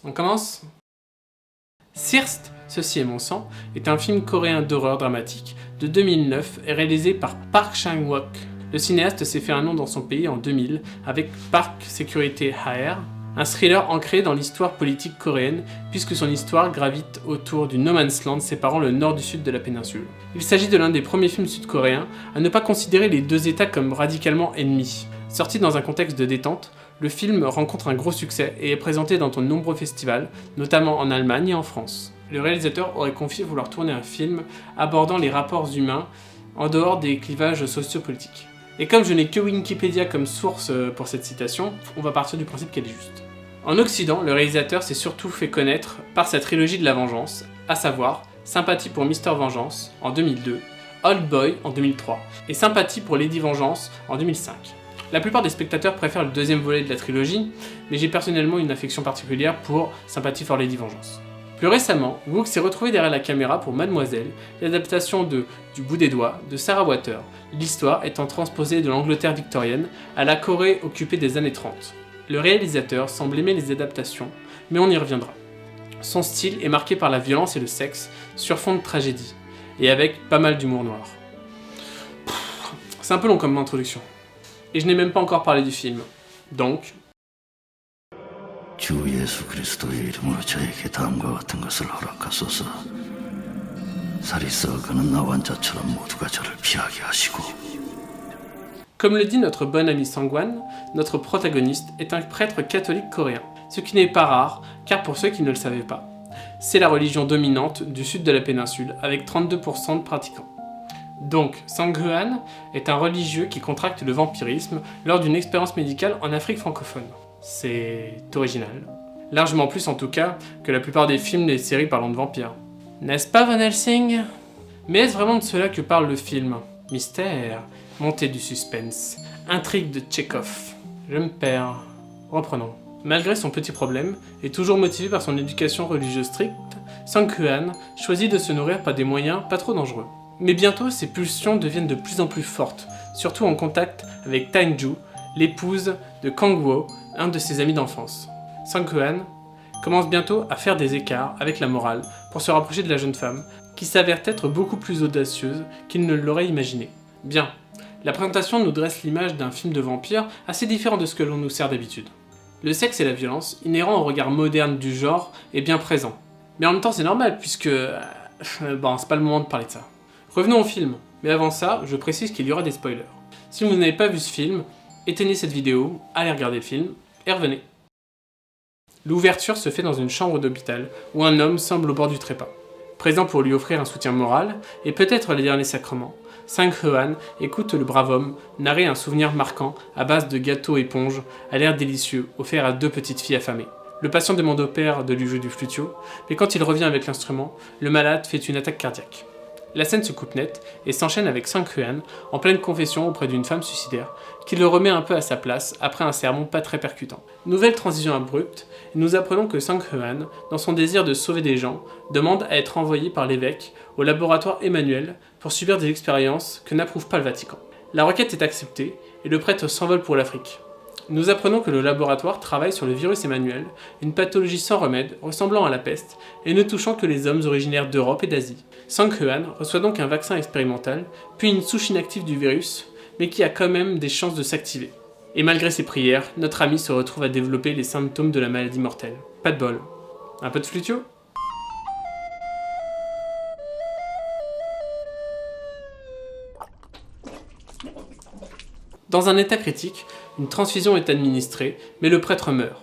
On commence ? Sirst, ceci est mon sang, est un film coréen d'horreur dramatique de 2009 et réalisé par Park Chan-wook. Le cinéaste s'est fait un nom dans son pays en 2000 avec Park Security HR, un thriller ancré dans l'histoire politique coréenne puisque son histoire gravite autour du no man's land séparant le nord du sud de la péninsule. Il s'agit de l'un des premiers films sud-coréens à ne pas considérer les deux États comme radicalement ennemis. Sorti dans un contexte de détente, le film rencontre un gros succès et est présenté dans de nombreux festivals, notamment en Allemagne et en France. Le réalisateur aurait confié vouloir tourner un film abordant les rapports humains en dehors des clivages sociopolitiques. Et comme je n'ai que Wikipédia comme source pour cette citation, on va partir du principe qu'elle est juste. En Occident, le réalisateur s'est surtout fait connaître par sa trilogie de la vengeance, à savoir Sympathie pour Mr. Vengeance en 2002, Old Boy en 2003 et Sympathie pour Lady Vengeance en 2005. La plupart des spectateurs préfèrent le deuxième volet de la trilogie, mais j'ai personnellement une affection particulière pour Sympathy for Lady Vengeance. Plus récemment, Wook s'est retrouvé derrière la caméra pour Mademoiselle, l'adaptation de Du bout des doigts de Sarah Water, l'histoire étant transposée de l'Angleterre victorienne à la Corée occupée des années 30. Le réalisateur semble aimer les adaptations, mais on y reviendra. Son style est marqué par la violence et le sexe, sur fond de tragédie, et avec pas mal d'humour noir. C'est un peu long comme introduction. Et je n'ai même pas encore parlé du film. Donc... 주 예수 그리스도의 이름으로 저에게 다음과 같은 것을 허락하소서. 살이 썩어가는 나와 자처럼 모두가 저를 피하게 하시고. Comme le dit notre bon ami Sangwan, notre protagoniste est un prêtre catholique coréen. Ce qui n'est pas rare, car pour ceux qui ne le savaient pas, c'est la religion dominante du sud de la péninsule, avec 32% de pratiquants. Donc, Sang-hwan est un religieux qui contracte le vampirisme lors d'une expérience médicale en Afrique francophone. C'est original. Largement plus en tout cas que la plupart des films et séries parlant de vampires. N'est-ce pas Van Helsing ? Mais est-ce vraiment de cela que parle le film ? Mystère, montée du suspense, intrigue de Tchekhov. Je me perds. Reprenons. Malgré son petit problème, et toujours motivé par son éducation religieuse stricte, Sang-hwan choisit de se nourrir par des moyens pas trop dangereux. Mais bientôt, ses pulsions deviennent de plus en plus fortes, surtout en contact avec Tae-ju, l'épouse de Kang-woo, un de ses amis d'enfance. Sang-hwan commence bientôt à faire des écarts avec la morale pour se rapprocher de la jeune femme, qui s'avère être beaucoup plus audacieuse qu'il ne l'aurait imaginé. Bien, la présentation nous dresse l'image d'un film de vampire assez différent de ce que l'on nous sert d'habitude. Le sexe et la violence, inhérents au regard moderne du genre, est bien présent. Mais en même temps, c'est normal, puisque... bon, c'est pas le moment de parler de ça. Revenons au film, mais avant ça, je précise qu'il y aura des spoilers. Si vous n'avez pas vu ce film, éteignez cette vidéo, allez regarder le film, et revenez. L'ouverture se fait dans une chambre d'hôpital, où un homme semble au bord du trépas. Présent pour lui offrir un soutien moral, et peut-être les derniers sacrements, Sang-hwan écoute le brave homme narrer un souvenir marquant à base de gâteaux éponges, à l'air délicieux, offert à deux petites filles affamées. Le patient demande au père de lui jouer du flutio, mais quand il revient avec l'instrument, le malade fait une attaque cardiaque. La scène se coupe net et s'enchaîne avec Sang-hwan en pleine confession auprès d'une femme suicidaire qui le remet un peu à sa place après un sermon pas très percutant. Nouvelle transition abrupte, et nous apprenons que Sang-hwan, dans son désir de sauver des gens, demande à être envoyé par l'évêque au laboratoire Emmanuel pour subir des expériences que n'approuve pas le Vatican. La requête est acceptée et le prêtre s'envole pour l'Afrique. Nous apprenons que le laboratoire travaille sur le virus Emmanuel, une pathologie sans remède, ressemblant à la peste, et ne touchant que les hommes originaires d'Europe et d'Asie. Sang-hwan reçoit donc un vaccin expérimental, puis une souche inactive du virus, mais qui a quand même des chances de s'activer. Et malgré ses prières, notre ami se retrouve à développer les symptômes de la maladie mortelle. Pas de bol. Un peu de flutio ? Dans un état critique, une transfusion est administrée, mais le prêtre meurt.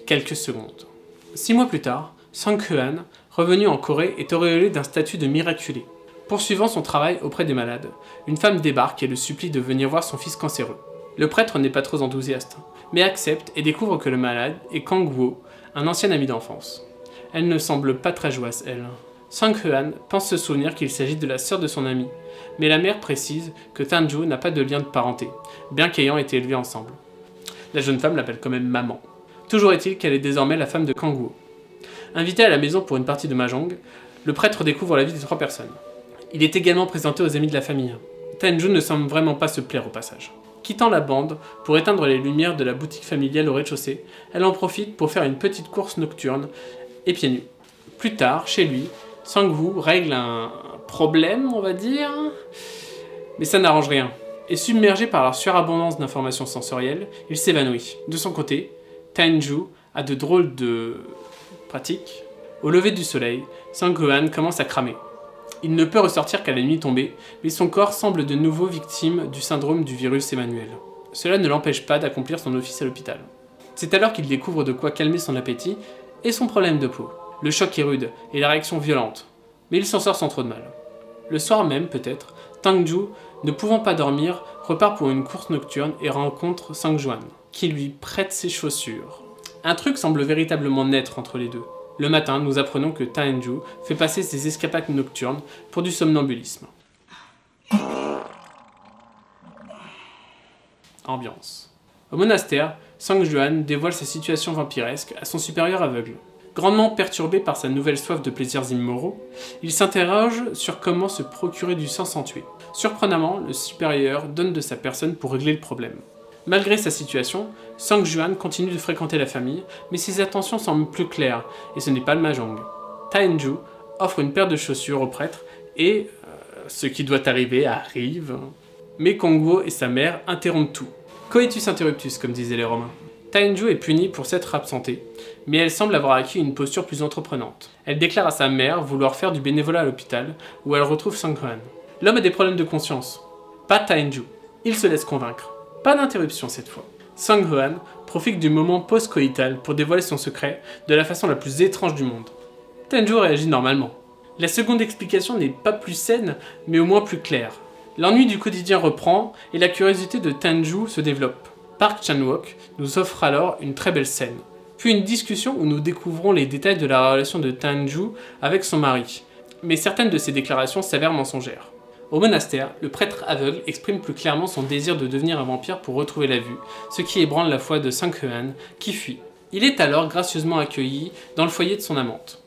Quelques secondes. 6 mois plus tard, Sang-hwan, revenu en Corée, est auréolé d'un statut de miraculé. Poursuivant son travail auprès des malades, une femme débarque et le supplie de venir voir son fils cancéreux. Le prêtre n'est pas trop enthousiaste, mais accepte et découvre que le malade est Kang-woo, un ancien ami d'enfance. Elle ne semble pas très joyeuse, elle. Sang-hwan pense se souvenir qu'il s'agit de la sœur de son ami, mais la mère précise que Tae-ju n'a pas de lien de parenté, bien qu'ayant été élevés ensemble. La jeune femme l'appelle quand même maman. Toujours est-il qu'elle est désormais la femme de Kang-woo. Invité à la maison pour une partie de mahjong, le prêtre découvre la vie des 3 personnes. Il est également présenté aux amis de la famille. Tae-ju ne semble vraiment pas se plaire au passage. Quittant la bande pour éteindre les lumières de la boutique familiale au rez-de-chaussée, elle en profite pour faire une petite course nocturne et pieds nus. Plus tard, chez lui, Sang-woo règle un problème, on va dire, mais ça n'arrange rien. Et submergé par la surabondance d'informations sensorielles, il s'évanouit. De son côté, Tae-in-ju a de drôles de pratiques. Au lever du soleil, Sang-hwan commence à cramer. Il ne peut ressortir qu'à la nuit tombée, mais son corps semble de nouveau victime du syndrome du virus Emmanuel. Cela ne l'empêche pas d'accomplir son office à l'hôpital. C'est alors qu'il découvre de quoi calmer son appétit et son problème de peau. Le choc est rude et la réaction violente, mais il s'en sort sans trop de mal. Le soir même, peut-être, Tang-ju, ne pouvant pas dormir, repart pour une course nocturne et rencontre Sang-hwan, qui lui prête ses chaussures. Un truc semble véritablement naître entre les deux. Le matin, nous apprenons que Tae-in-ju fait passer ses escapades nocturnes pour du somnambulisme. Ambiance. Au monastère, Sang-hwan dévoile sa situation vampiresque à son supérieur aveugle. Grandement perturbé par sa nouvelle soif de plaisirs immoraux, il s'interroge sur comment se procurer du sang sans tuer. Surprenamment, le supérieur donne de sa personne pour régler le problème. Malgré sa situation, Sang-hwan continue de fréquenter la famille, mais ses attentions semblent plus claires, et ce n'est pas le mahjong. Tae-in-ju offre une paire de chaussures au prêtre, et ce qui doit arriver arrive. Mais Kong-woo et sa mère interrompent tout. Coitus interruptus, comme disaient les Romains. Tae-in-ju est punie pour s'être absentée, mais elle semble avoir acquis une posture plus entreprenante. Elle déclare à sa mère vouloir faire du bénévolat à l'hôpital, où elle retrouve Sang-hwan. L'homme a des problèmes de conscience, pas Tae-in-ju. Il se laisse convaincre. Pas d'interruption cette fois. Sang-hwan profite du moment post-coïtal pour dévoiler son secret de la façon la plus étrange du monde. Tae-in-ju réagit normalement. La seconde explication n'est pas plus saine, mais au moins plus claire. L'ennui du quotidien reprend et la curiosité de Tae-in-ju se développe. Park Chan-wook nous offre alors une très belle scène. Puis une discussion où nous découvrons les détails de la relation de Tae-in-ju avec son mari. Mais certaines de ses déclarations s'avèrent mensongères. Au monastère, le prêtre aveugle exprime plus clairement son désir de devenir un vampire pour retrouver la vue, ce qui ébranle la foi de Sang-hwan, qui fuit. Il est alors gracieusement accueilli dans le foyer de son amante.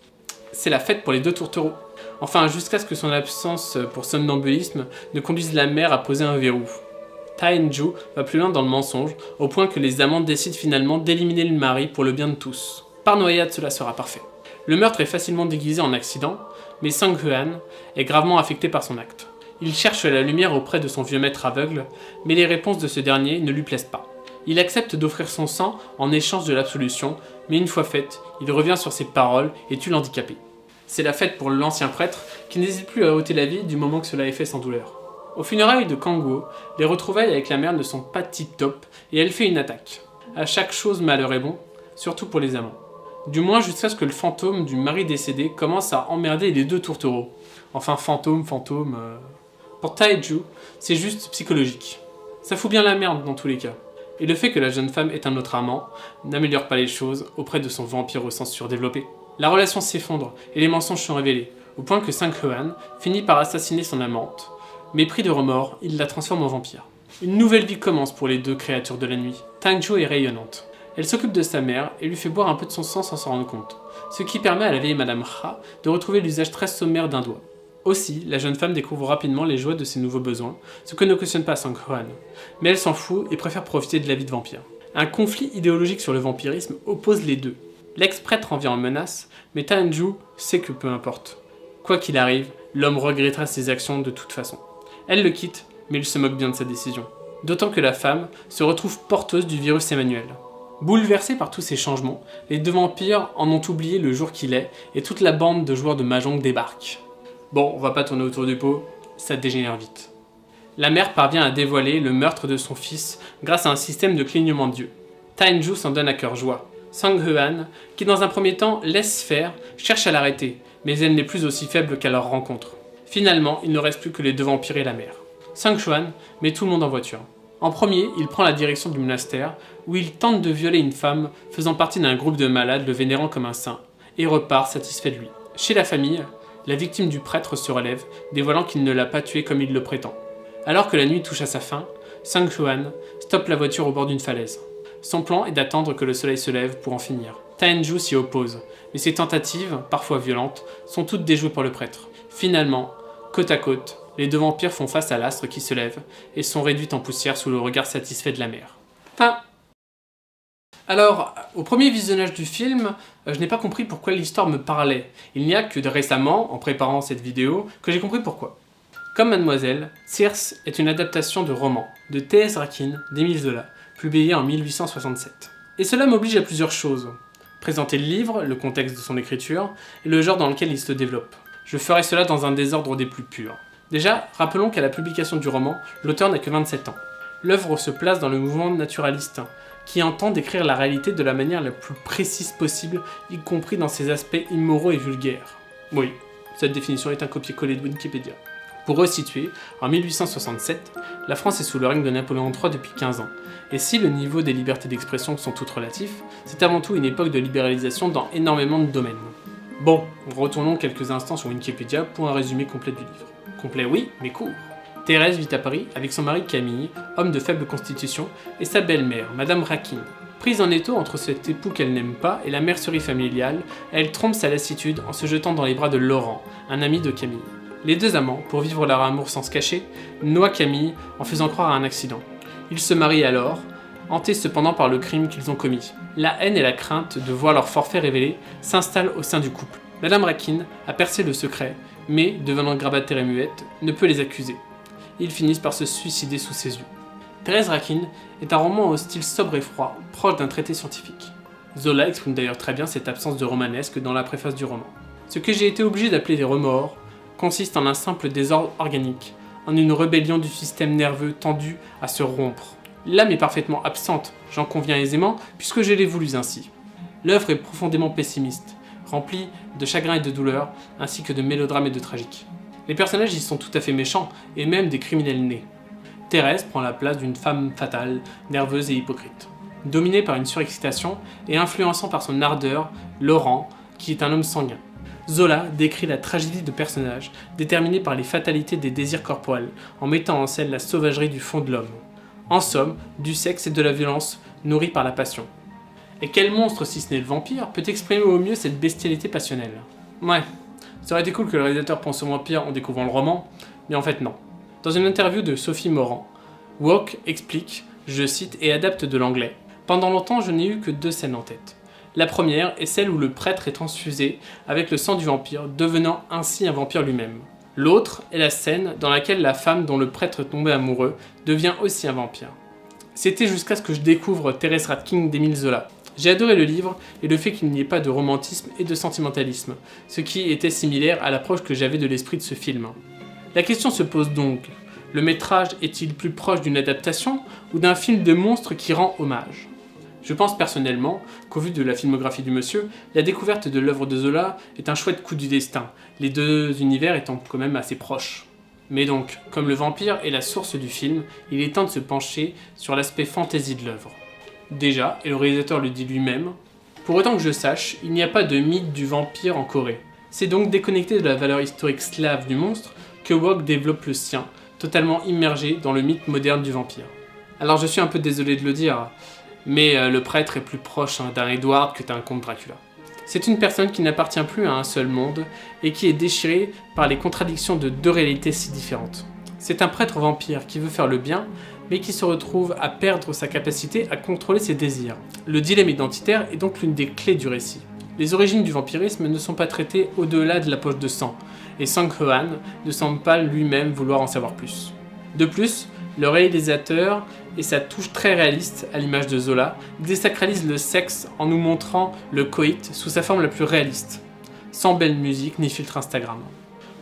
C'est la fête pour les deux tourtereaux. Enfin, jusqu'à ce que son absence pour somnambulisme ne conduise la mère à poser un verrou. Tae-in-ju va plus loin dans le mensonge, au point que les amants décident finalement d'éliminer le mari pour le bien de tous. Par noyade, cela sera parfait. Le meurtre est facilement déguisé en accident, mais Sang-hwan est gravement affecté par son acte. Il cherche la lumière auprès de son vieux maître aveugle, mais les réponses de ce dernier ne lui plaisent pas. Il accepte d'offrir son sang en échange de l'absolution, mais une fois faite, il revient sur ses paroles et tue l'handicapé. C'est la fête pour l'ancien prêtre, qui n'hésite plus à ôter la vie du moment que cela est fait sans douleur. Au funérailles de Kang-woo, les retrouvailles avec la mère ne sont pas tip-top, et elle fait une attaque. À chaque chose malheur est bon, surtout pour les amants. Du moins jusqu'à ce que le fantôme du mari décédé commence à emmerder les deux tourtereaux. Enfin, fantôme... Pour Tae-in-ju, c'est juste psychologique. Ça fout bien la merde dans tous les cas. Et le fait que la jeune femme ait un autre amant n'améliore pas les choses auprès de son vampire au sens surdéveloppé. La relation s'effondre et les mensonges sont révélés, au point que Sang-hwan finit par assassiner son amante, mais pris de remords, il la transforme en vampire. Une nouvelle vie commence pour les deux créatures de la nuit. Tae-in-ju est rayonnante. Elle s'occupe de sa mère et lui fait boire un peu de son sang sans s'en rendre compte, ce qui permet à la vieille Madame Ha de retrouver l'usage très sommaire d'un doigt. Aussi, la jeune femme découvre rapidement les joies de ses nouveaux besoins, ce que ne cautionne pas Sang-hwan. Mais elle s'en fout et préfère profiter de la vie de vampire. Un conflit idéologique sur le vampirisme oppose les deux. L'ex-prêtre en vient en menace, mais Tae-in-ju sait que peu importe. Quoi qu'il arrive, l'homme regrettera ses actions de toute façon. Elle le quitte, mais il se moque bien de sa décision. D'autant que la femme se retrouve porteuse du virus Emmanuel. Bouleversés par tous ces changements, les deux vampires en ont oublié le jour qu'il est, et toute la bande de joueurs de mahjong débarque. Bon, on va pas tourner autour du pot, ça dégénère vite. La mère parvient à dévoiler le meurtre de son fils grâce à un système de clignement d'yeux. Tae-in-ju s'en donne à cœur joie. Sang-hwan, qui dans un premier temps laisse faire, cherche à l'arrêter, mais elle n'est plus aussi faible qu'à leur rencontre. Finalement, il ne reste plus que les deux vampires et la mère. Sang-hwan met tout le monde en voiture. En premier, il prend la direction du monastère, où il tente de violer une femme faisant partie d'un groupe de malades le vénérant comme un saint, et repart satisfait de lui. Chez la famille, la victime du prêtre se relève, dévoilant qu'il ne l'a pas tué comme il le prétend. Alors que la nuit touche à sa fin, Sang-hwan stoppe la voiture au bord d'une falaise. Son plan est d'attendre que le soleil se lève pour en finir. Tae-in-ju s'y oppose, mais ses tentatives, parfois violentes, sont toutes déjouées par le prêtre. Finalement, Côte à côte, les deux vampires font face à l'astre qui se lève et sont réduits en poussière sous le regard satisfait de la mer. Fin. Alors, au premier visionnage du film, je n'ai pas compris pourquoi l'histoire me parlait. Il n'y a que récemment, en préparant cette vidéo, que j'ai compris pourquoi. Comme Mademoiselle, Circe est une adaptation de roman de T.S. Rakin d'Émile Zola, publié en 1867. Et cela m'oblige à plusieurs choses. Présenter le livre, le contexte de son écriture, et le genre dans lequel il se développe. Je ferai cela dans un désordre des plus purs. Déjà, rappelons qu'à la publication du roman, l'auteur n'a que 27 ans. L'œuvre se place dans le mouvement naturaliste, qui entend décrire la réalité de la manière la plus précise possible, y compris dans ses aspects immoraux et vulgaires. Oui, cette définition est un copier-coller de Wikipédia. Pour resituer, en 1867, la France est sous le règne de Napoléon III depuis 15 ans, et si le niveau des libertés d'expression sont toutes relatifs, c'est avant tout une époque de libéralisation dans énormément de domaines. Bon, retournons quelques instants sur Wikipédia pour un résumé complet du livre. Complet oui, mais court. Thérèse vit à Paris avec son mari Camille, homme de faible constitution, et sa belle-mère, Madame Rakin. Prise en étau entre cet époux qu'elle n'aime pas et la mercerie familiale, elle trompe sa lassitude en se jetant dans les bras de Laurent, un ami de Camille. Les deux amants, pour vivre leur amour sans se cacher, noient Camille en faisant croire à un accident. Ils se marient alors, hantés cependant par le crime qu'ils ont commis. La haine et la crainte de voir leur forfait révélé s'installent au sein du couple. Madame Rakin a percé le secret, mais, devenant grabataire et muette, ne peut les accuser. Ils finissent par se suicider sous ses yeux. Thérèse Rakin est un roman au style sobre et froid, proche d'un traité scientifique. Zola exprime d'ailleurs très bien cette absence de romanesque dans la préface du roman. Ce que j'ai été obligé d'appeler des remords consiste en un simple désordre organique, en une rébellion du système nerveux tendu à se rompre. L'âme est parfaitement absente, j'en conviens aisément, puisque je l'ai voulu ainsi. L'œuvre est profondément pessimiste, remplie de chagrin et de douleur, ainsi que de mélodrame et de tragique. Les personnages y sont tout à fait méchants, et même des criminels nés. Thérèse prend la place d'une femme fatale, nerveuse et hypocrite. Dominée par une surexcitation et influençant par son ardeur, Laurent, qui est un homme sanguin. Zola décrit la tragédie de personnages, déterminés par les fatalités des désirs corporels, en mettant en scène la sauvagerie du fond de l'homme. En somme, du sexe et de la violence nourris par la passion. Et quel monstre, si ce n'est le vampire, peut exprimer au mieux cette bestialité passionnelle? Ouais, ça aurait été cool que le réalisateur pense au vampire en découvrant le roman, mais en fait non. Dans une interview de Sophie Morand, Wok explique, je cite et adapte de l'anglais, « Pendant longtemps, je n'ai eu que 2 scènes en tête. La première est celle où le prêtre est transfusé avec le sang du vampire, devenant ainsi un vampire lui-même. L'autre est la scène dans laquelle la femme dont le prêtre est tombé amoureux devient aussi un vampire. C'était jusqu'à ce que je découvre Thérèse Rakin d'Émile Zola. J'ai adoré le livre et le fait qu'il n'y ait pas de romantisme et de sentimentalisme, ce qui était similaire à l'approche que j'avais de l'esprit de ce film. La question se pose donc, le métrage est-il plus proche d'une adaptation ou d'un film de monstre qui rend hommage ? Je pense personnellement qu'au vu de la filmographie du monsieur, la découverte de l'œuvre de Zola est un chouette coup du destin, les deux univers étant quand même assez proches. Mais donc, comme le vampire est la source du film, il est temps de se pencher sur l'aspect fantasy de l'œuvre. Déjà, et le réalisateur le dit lui-même, pour autant que je sache, il n'y a pas de mythe du vampire en Corée. C'est donc déconnecté de la valeur historique slave du monstre que Wok développe le sien, totalement immergé dans le mythe moderne du vampire. Alors je suis un peu désolé de le dire, mais le prêtre est plus proche d'un Edward que d'un comte Dracula. C'est une personne qui n'appartient plus à un seul monde et qui est déchirée par les contradictions de 2 réalités si différentes. C'est un prêtre vampire qui veut faire le bien, mais qui se retrouve à perdre sa capacité à contrôler ses désirs. Le dilemme identitaire est donc l'une des clés du récit. Les origines du vampirisme ne sont pas traitées au-delà de la poche de sang, et Sang-Ho ne semble pas lui-même vouloir en savoir plus. De plus, le réalisateur et sa touche très réaliste, à l'image de Zola, désacralise le sexe en nous montrant le coït sous sa forme la plus réaliste, sans belle musique ni filtre Instagram.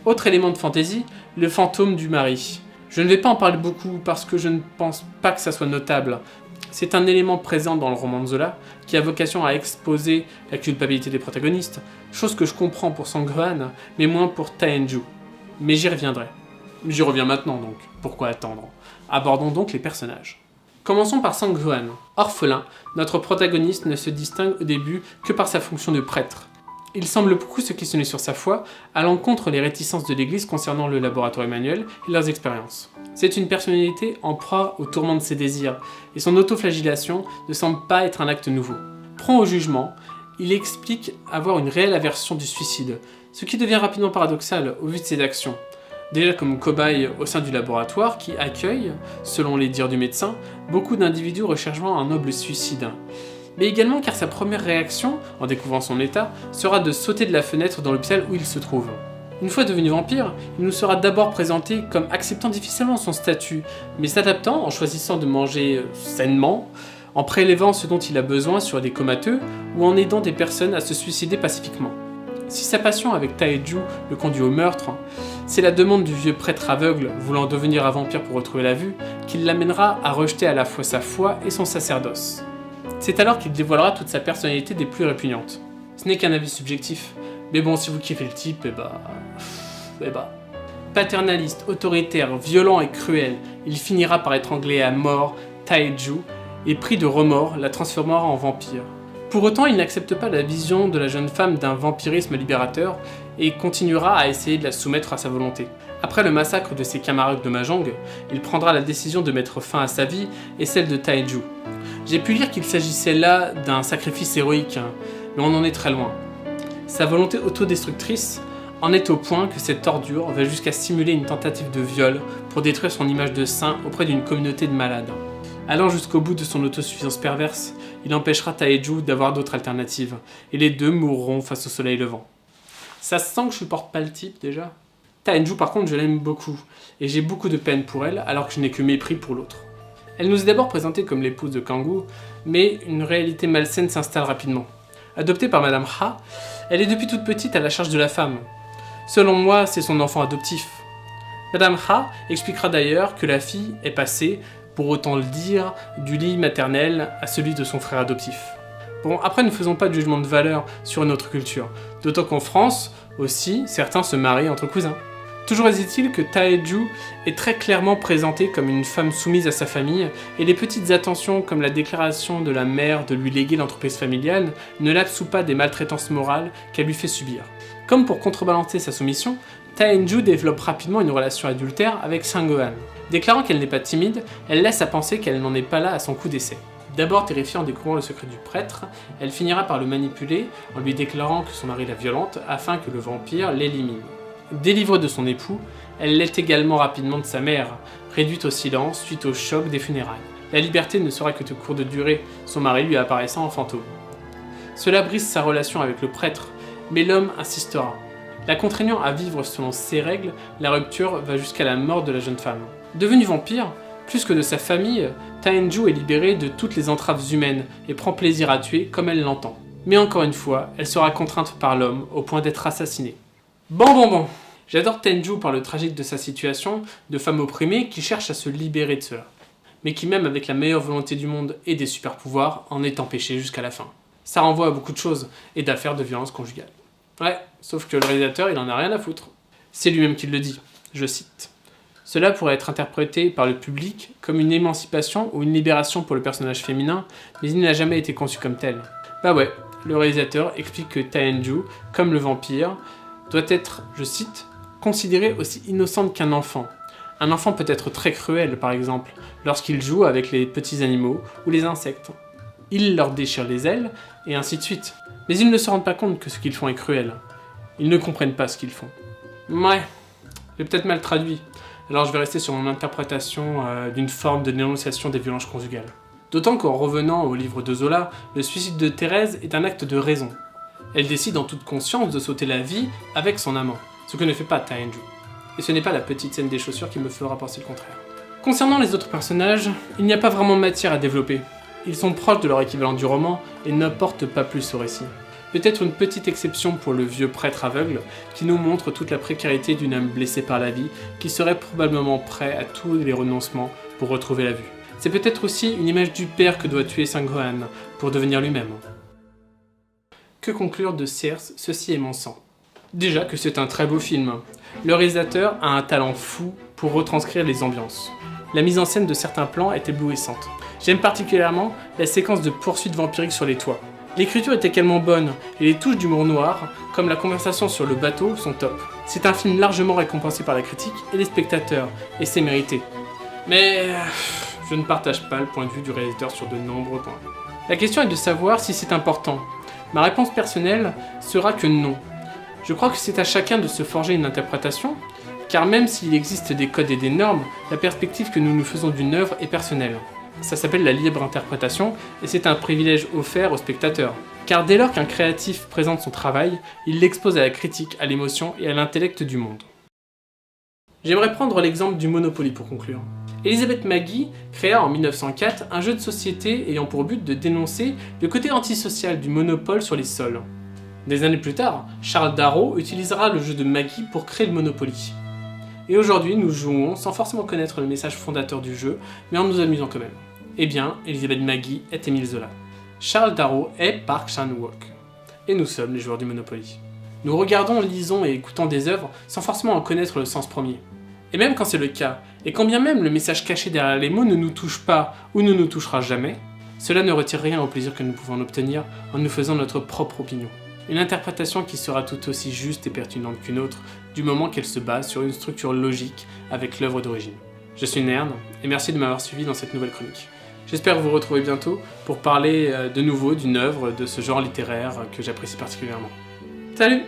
Autre élément de fantaisie, le fantôme du mari. Je ne vais pas en parler beaucoup parce que je ne pense pas que ça soit notable. C'est un élément présent dans le roman de Zola qui a vocation à exposer la culpabilité des protagonistes, chose que je comprends pour Sang-Ho, mais moins pour Tae-Ju. Mais j'y reviendrai. J'y reviens maintenant donc, pourquoi attendre? Abordons donc les personnages. Commençons par Sang-Ho. Orphelin, notre protagoniste ne se distingue au début que par sa fonction de prêtre. Il semble beaucoup se questionner sur sa foi, à l'encontre des réticences de l'église concernant le laboratoire Emmanuel et leurs expériences. C'est une personnalité en proie au tourment de ses désirs, et son autoflagellation ne semble pas être un acte nouveau. Prompt au jugement, il explique avoir une réelle aversion du suicide, ce qui devient rapidement paradoxal au vu de ses actions. Déjà comme cobaye au sein du laboratoire qui accueille, selon les dires du médecin, beaucoup d'individus recherchant un noble suicide. Mais également car sa première réaction, en découvrant son état, sera de sauter de la fenêtre dans l'hôpital où il se trouve. Une fois devenu vampire, il nous sera d'abord présenté comme acceptant difficilement son statut, mais s'adaptant en choisissant de manger sainement, en prélevant ce dont il a besoin sur des comateux ou en aidant des personnes à se suicider pacifiquement. Si sa passion avec Taeju le conduit au meurtre, c'est la demande du vieux prêtre aveugle voulant devenir un vampire pour retrouver la vue qui l'amènera à rejeter à la fois sa foi et son sacerdoce. C'est alors qu'il dévoilera toute sa personnalité des plus répugnantes. Ce n'est qu'un avis subjectif, mais bon, si vous kiffez le type, paternaliste, autoritaire, violent et cruel, il finira par étrangler à mort Taeju et pris de remords, la transformera en vampire. Pour autant, il n'accepte pas la vision de la jeune femme d'un vampirisme libérateur et continuera à essayer de la soumettre à sa volonté. Après le massacre de ses camarades de Mahjong, il prendra la décision de mettre fin à sa vie et celle de Taeju. J'ai pu lire qu'il s'agissait là d'un sacrifice héroïque, mais on en est très loin. Sa volonté autodestructrice en est au point que cette ordure va jusqu'à simuler une tentative de viol pour détruire son image de saint auprès d'une communauté de malades. Allant jusqu'au bout de son autosuffisance perverse, il empêchera Taeju d'avoir d'autres alternatives, et les deux mourront face au soleil levant. Ça se sent que je supporte pas le type déjà. Taeju par contre je l'aime beaucoup, et j'ai beaucoup de peine pour elle alors que je n'ai que mépris pour l'autre. Elle nous est d'abord présentée comme l'épouse de Kangoo, mais une réalité malsaine s'installe rapidement. Adoptée par Madame Ha, elle est depuis toute petite à la charge de la femme. Selon moi, c'est son enfant adoptif. Madame Ha expliquera d'ailleurs que la fille est passée, pour autant le dire, du lit maternel à celui de son frère adoptif. Bon, après ne faisons pas de jugement de valeur sur une autre culture, d'autant qu'en France, aussi, certains se marient entre cousins. Toujours est-il que Taeju est très clairement présentée comme une femme soumise à sa famille, et les petites attentions comme la déclaration de la mère de lui léguer l'entreprise familiale ne l'absouent pas des maltraitances morales qu'elle lui fait subir. Comme pour contrebalancer sa soumission, Taeju développe rapidement une relation adultère avec Sang-Gohan. Déclarant qu'elle n'est pas timide, elle laisse à penser qu'elle n'en est pas là à son coup d'essai. D'abord terrifiée en découvrant le secret du prêtre, elle finira par le manipuler en lui déclarant que son mari la violente afin que le vampire l'élimine. Délivrée de son époux, elle l'est également rapidement de sa mère, réduite au silence suite au choc des funérailles. La liberté ne sera que de courte durée, son mari lui apparaissant en fantôme. Cela brise sa relation avec le prêtre, mais l'homme insistera. La contraignant à vivre selon ses règles, la rupture va jusqu'à la mort de la jeune femme. Devenue vampire, plus que de sa famille, Taeju est libérée de toutes les entraves humaines et prend plaisir à tuer comme elle l'entend. Mais encore une fois, elle sera contrainte par l'homme au point d'être assassinée. Bon. J'adore Taeju par le tragique de sa situation de femme opprimée qui cherche à se libérer de cela, mais qui même avec la meilleure volonté du monde et des super pouvoirs en est empêchée jusqu'à la fin. Ça renvoie à beaucoup de choses et d'affaires de violence conjugale. Ouais, sauf que le réalisateur il en a rien à foutre. C'est lui-même qui le dit, je cite. Cela pourrait être interprété par le public comme une émancipation ou une libération pour le personnage féminin, mais il n'a jamais été conçu comme tel. Bah ouais, le réalisateur explique que Taeju, comme le vampire, doit être, je cite, considérée aussi innocente qu'un enfant. Un enfant peut être très cruel, par exemple, lorsqu'il joue avec les petits animaux ou les insectes. Il leur déchire les ailes, et ainsi de suite. Mais ils ne se rendent pas compte que ce qu'ils font est cruel. Ils ne comprennent pas ce qu'ils font. Ouais, j'ai peut-être mal traduit. Alors je vais rester sur mon interprétation d'une forme de dénonciation des violences conjugales. D'autant qu'en revenant au livre de Zola, le suicide de Thérèse est un acte de raison. Elle décide en toute conscience de sauter la vie avec son amant, ce que ne fait pas Taeju. Et ce n'est pas la petite scène des chaussures qui me fera penser le contraire. Concernant les autres personnages, il n'y a pas vraiment matière à développer. Ils sont proches de leur équivalent du roman et n'apportent pas plus au récit. Peut-être une petite exception pour le vieux prêtre aveugle qui nous montre toute la précarité d'une âme blessée par la vie qui serait probablement prêt à tous les renoncements pour retrouver la vue. C'est peut-être aussi une image du père que doit tuer Sang-Gohan pour devenir lui-même. Que conclure de Circe, ceci est mon sang? Déjà que c'est un très beau film. Le réalisateur a un talent fou pour retranscrire les ambiances. La mise en scène de certains plans est éblouissante. J'aime particulièrement la séquence de poursuite vampirique sur les toits. L'écriture est également bonne, et les touches d'humour noir, comme la conversation sur le bateau, sont top. C'est un film largement récompensé par la critique et les spectateurs, et c'est mérité. Mais je ne partage pas le point de vue du réalisateur sur de nombreux points. La question est de savoir si c'est important. Ma réponse personnelle sera que non. Je crois que c'est à chacun de se forger une interprétation, Car même s'il existe des codes et des normes, la perspective que nous nous faisons d'une œuvre est personnelle. Ça s'appelle la libre interprétation, et c'est un privilège offert au spectateur. Car dès lors qu'un créatif présente son travail, il l'expose à la critique, à l'émotion et à l'intellect du monde. J'aimerais prendre l'exemple du Monopoly pour conclure. Elizabeth Magie créa en 1904 un jeu de société ayant pour but de dénoncer le côté antisocial du monopole sur les sols. Des années plus tard, Charles Darrow utilisera le jeu de Magie pour créer le Monopoly. Et aujourd'hui, nous jouons sans forcément connaître le message fondateur du jeu, mais en nous amusant quand même. Eh bien, Elizabeth Magie est Émile Zola. Charles Darrow est Park Chan-wook. Et nous sommes les joueurs du Monopoly. Nous regardons, lisons et écoutons des œuvres sans forcément en connaître le sens premier. Et même quand c'est le cas, et quand bien même le message caché derrière les mots ne nous touche pas ou ne nous touchera jamais, cela ne retire rien au plaisir que nous pouvons en obtenir en nous faisant notre propre opinion. Une interprétation qui sera tout aussi juste et pertinente qu'une autre, du moment qu'elle se base sur une structure logique avec l'œuvre d'origine. Je suis Nern, et merci de m'avoir suivi dans cette nouvelle chronique. J'espère vous retrouver bientôt pour parler de nouveau d'une œuvre de ce genre littéraire que j'apprécie particulièrement. Salut!